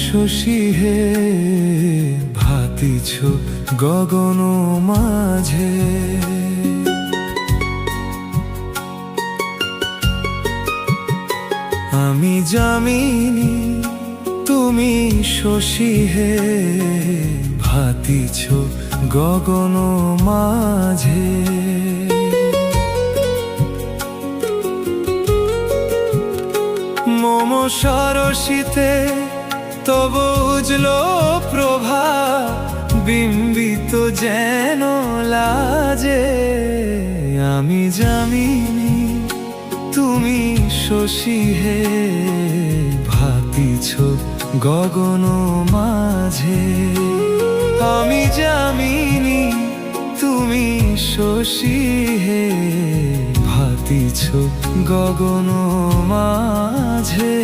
শশী হে ভাতিছ গগন মাঝে। আমি যামিনী তুমি শশী হে ভাতিছ গগন মাঝে। মম সরসিতে তব উজ্জ্বল প্রভা বিম্বিত যেন লাজে। আমি যামিনী তুমি শশী হে ভাতিছ গগন মাঝে। আমি যামিনী তুমি শশী হে ভাতিছ গগন মাঝে।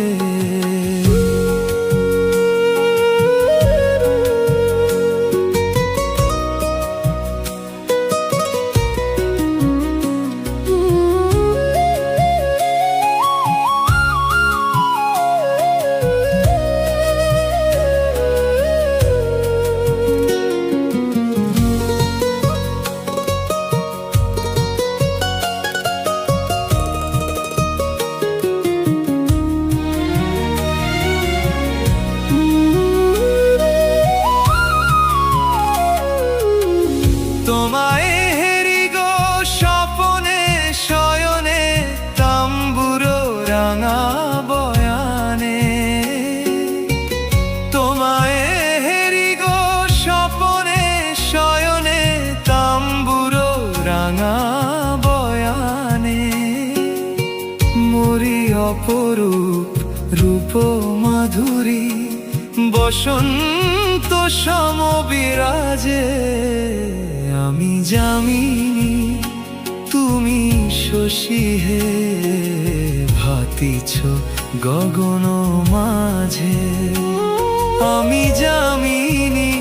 তোমায় হেরি গো স্বপনে শয়নে তাম্বুরো রাঙা বয়ানে। তোমায় হেরি গো স্বপনে শয়নে তাম্বুরো রাঙা বয়ানে। মরি অপরূপ রূপ মাধুরী বসন্ত সম বিরাজে। আমি যামিনী তুমি শশী হে ভাতিছ গগন মাঝে। আমি যামিনী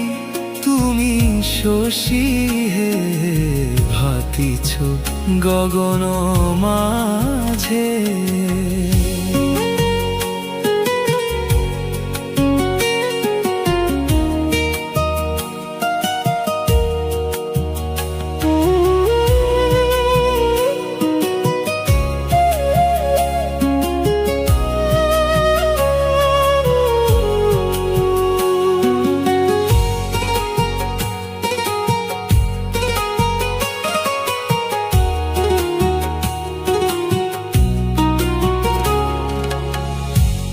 তুমি শশী হে ভাতিছ গগন মাঝে।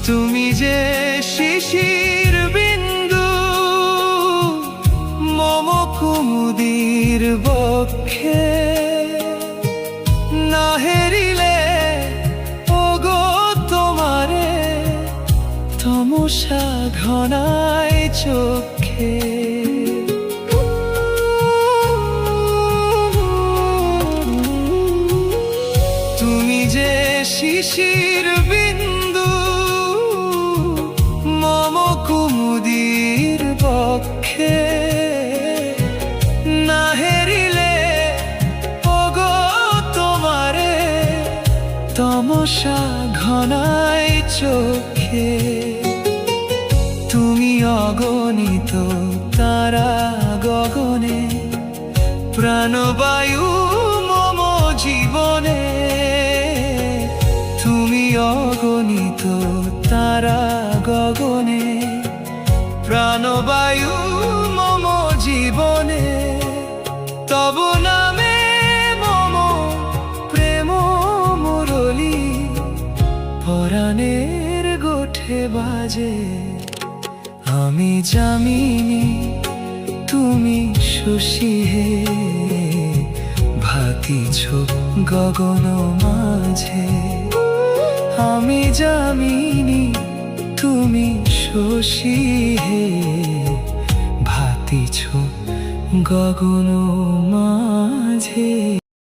তুমি যে শিশির বিন্দু মম কুমুদির বক্ষে। না হেরিলে ওগো তোমারে তমসা ঘনায় চোখে। তুমি যে শিশির বিন্দু মম কুমুদির বক্ষে। না হেরিলে ওগো তোমারে তমসা ঘনায় চোখে। তুমি অগণিত তারা গগনে প্রাণবায়ু মম জীবনে। তুমি অগণিত তারা গগনে প্রাণবায়ু মম জীবনে। তব নামে মম প্রেম মুরলী পরাণের গোঠে বাজে। আমি যামিনী তুমি শশী হে ভাতিছ গগন মাঝে। আমি যামিনী তুমি শশী হে ভাতিছ গগন মাঝে।